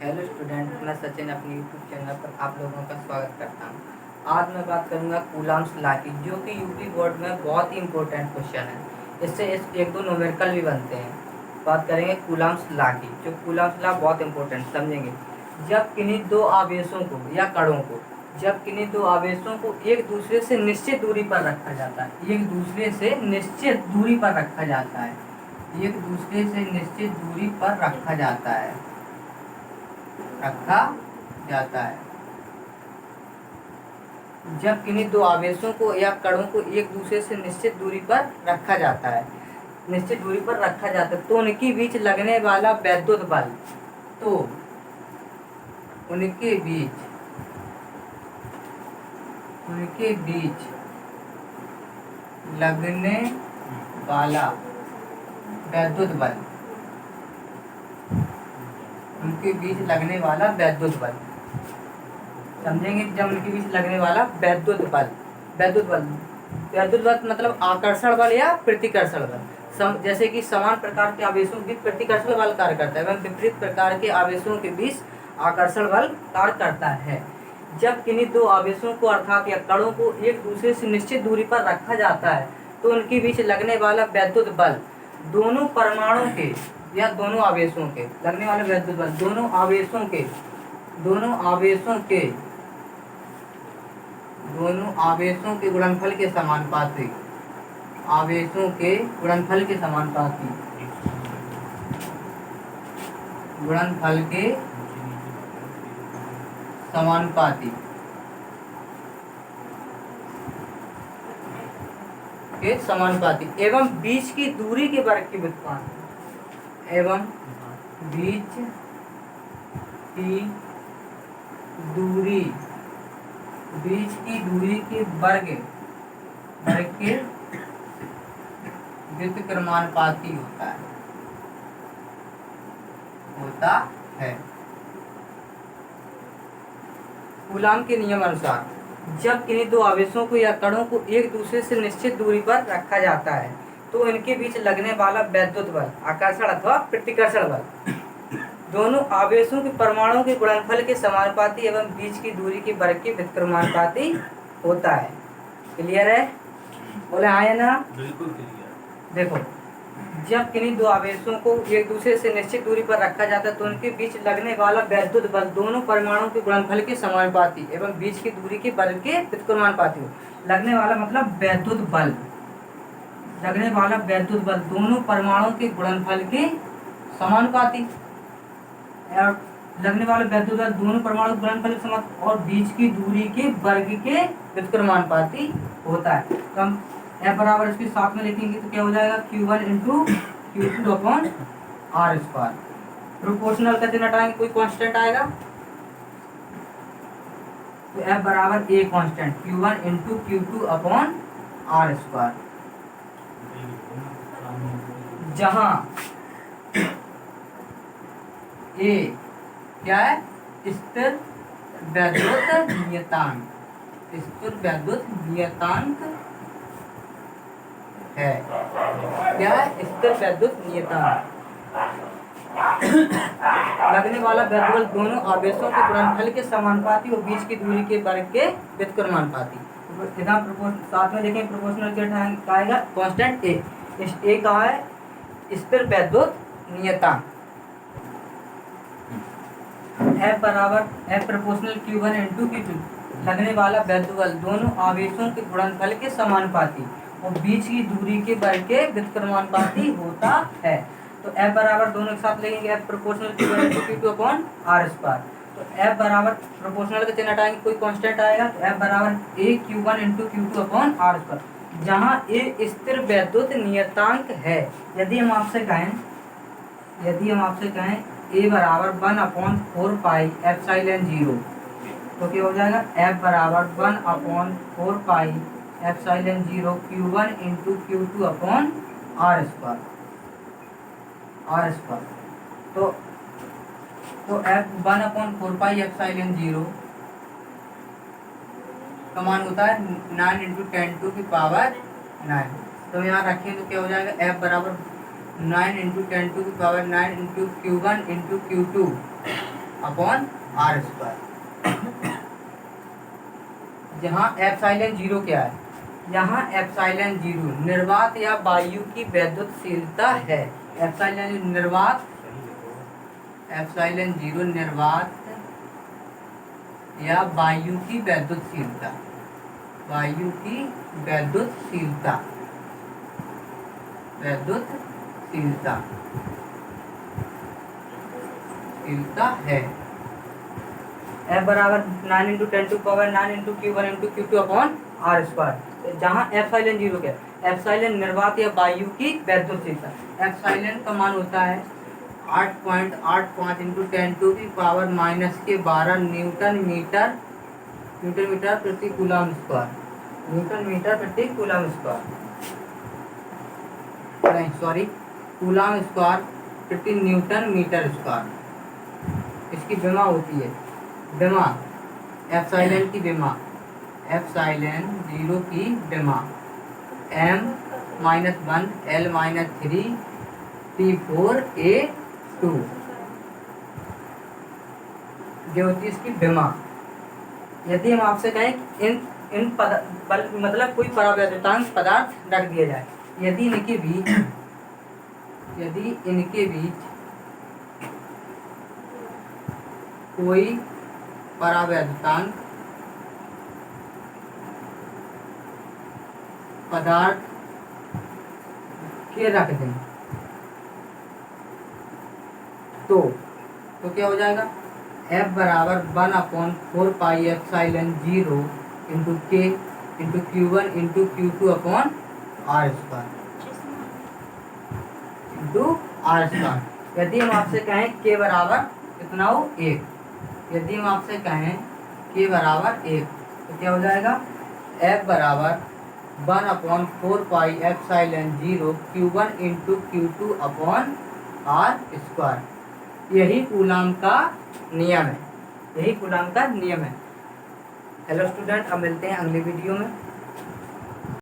Hello student, मैं सचिन अपने YouTube channel पर आप लोगों का स्वागत करता हूँ। आज मैं बात करूँगा कूलाम्स लॉ की, जो कि यूपी बोर्ड में बहुत ही इम्पोर्टेंट क्वेश्चन है। इससे एक दो न्यूमेरिकल भी बनते हैं। बात करेंगे कूलाम्स लॉ की। जो कूलाम्स लॉ बहुत इंपॉर्टेंट समझेंगे। जब किन्हीं दो आवेशों को या कणों को जब किन्हीं दो आवेशों को एक दूसरे से निश्चित दूरी पर रखा जाता है एक दूसरे से निश्चित दूरी पर रखा जाता है एक दूसरे से निश्चित दूरी पर रखा जाता है जब किन्हीं दो आवेशों को या कणों को एक दूसरे से निश्चित दूरी पर रखा जाता है तो उनके बीच लगने वाला वैद्युत बल तो उनके बीच लगने वाला वैद्युत बल समझेंगे। जब उनके बीच लगने वाला वैद्युत बल मतलब आकर्षण बल या प्रतिकर्षण बल। जैसे कि समान प्रकार के आवेशों के बीच प्रतिकर्षण बल कार्य करता है एवं विपरीत प्रकार के आवेशों के बीच आकर्षण बल कार्य करता है। जब किन्हीं दो आवेशों को अर्थात या कणों को एक दूसरे से निश्चित दूरी पर रखा जाता है तो उनके बीच लगने वाला वैद्युत बल दोनों परमाणुओं के या दोनों आवेशों के लगने वाला वैद्युत बल दोनों आवेशों के गुणनफल के समानुपाती एवं बीच की दूरी के वर्ग के व्युत्पन्न बीच की दूरी के वर्ग के व्युत्क्रमानुपाती होता है। कूलाम के नियम अनुसार जब किन्हीं दो आवेशों को या कणों को एक दूसरे से निश्चित दूरी पर रखा जाता है तो इनके बीच लगने वाला वैद्युत बल आकर्षण अथवा प्रतिकर्षण बल दोनों आवेशों के परमाणुओं के गुणनफल के समानुपाती एवं बीच की दूरी के वर्ग के व्युत्क्रमानुपाती होता है। क्लियर है? बोले हाँ या ना? बिल्कुल क्लियर। देखो, जब किन्हीं दो आवेशों को एक दूसरे से निश्चित दूरी पर रखा जाता है तो उनके बीच लगने वाला वैद्युत बल दोनों परमाणुओं के गुणनफल के समानुपाती एवं बीच की दूरी के वर्ग के व्युत्क्रमानुपाती लगने वाला मतलब वैद्युत बल दोनों परमाणुओं के गुणनफल के समानुपाती और लगने वाला वैद्युत बल दोनों परमाणु गुणनफल के समानुपाती और बीच की दूरी के वर्ग के व्युत्क्रमानुपाती होता है। तो हम F बराबर इसके साथ में लिखेंगे तो क्या हो जाएगा Q1 into Q2 upon R square. Proportional का चिन्ह हटाएंगे कोई कांस्टेंट आएगा तो F बराबर A constant Q1 into Q2 upon R square, जहां A क्या है? स्थिर वैद्युत नियतांक है। क्या है? स्थिर वैद्युत नियतांक। लगने वाला वैद्युत बल दोनों आवेशों के गुणनफल के समानुपाती और बीच की दूरी के वर्ग के व्युत्क्रमानुपाती। साथ में देखें प्रोपोर्शनल क्या आएगा? कांस्टेंट ए। ए कहाँ है? स्थिर वैद्युत नियतांक। F बराबर F proportional Q1 into Q2 लगने वाला वैद्युत बल दोनों आवेशों के गुणनफल के समानुपाती और बीच की दूरी के वर्ग के व्युत्क्रमानुपाती होता है। तो F बराबर दोनों के साथ लेंगे F proportional Q1 into Q2 upon R square. तो F बराबर प्रोपोर्शनल का चिन्ह हटाएंगे कोई कांस्टेंट आएगा तो F बराबर A Q1 into Q2 upon R square, जहाँ A स्थिर वैद्युत नियतांक है। यदि हम आपसे कहें A बराबर 1/4 पाई एप्सिलॉन 0 तो क्या हो जाएगा? F बराबर 1/4 pi epsilon 0 Q1 into Q2 upon R square. तो F 1/4 पाई एप्सिलॉन 0 का मान होता है 9 इंटू 10⁻⁹। तो यहाँ रखें तो क्या हो जाएगा? F बराबर 9 into 10⁻⁹ into Q1 into Q2 upon R square. जहाँ एप्सिलॉन जीरो क्या है, यहाँ एप्सिलॉन जीरो निर्वात या वायु की वैद्युतशीलता है। एप्सिलॉन निर्वात, एप्सिलॉन जीरो निर्वात या वायु की वैद्युतशीलता, वायु की वैद्युतशीलता, वैद्युतशीलता शीलता है। F बराबर 9 into 10 to power 9 into Q1 into Q2 upon R square. जहाँ एप्सिलॉन जीरो क्या है, एप्सिलॉन निर्वात या वायु की वैद्युतशीलता। एप्सिलॉन का मान होता है 8.85 इंटू 10 टू की power -12 newton metre, newton metre प्रति कूलम स्क्वायर, न्यूटन मीटर प्रति कूलम स्क्वायर, नहीं सॉरी कूलम स्क्वायर प्रति न्यूटन मीटर स्क्वायर। इसकी विमा होती है, विमा एप्सिलॉन की विमा, एप्सिलॉन जीरो की विमा m-1 L-3 T4A2 जो होती है इसकी विमा। यदि हम आपसे कहें इन इन मतलब कोई परावैद्युतांक पदार्थ रख दिया जाए, यदि इनके बीच कोई परावैद्युतांक पदार्थ के रख दें तो क्या हो जाएगा, F बराबर 1/4 pi epsilon zero into K into Q1 into Q2 upon R square, into R square. यदि हम आपसे कहें के बराबर कितना हो 1, यदि हम आपसे कहें के बराबर 1 तो क्या हो जाएगा, F बराबर 1/4 pi epsilon zero Q1 into Q2 upon R square. यही कूलम का नियम है, यही कूलम का नियम है। हेलो स्टूडेंट, अब मिलते हैं अगले वीडियो में।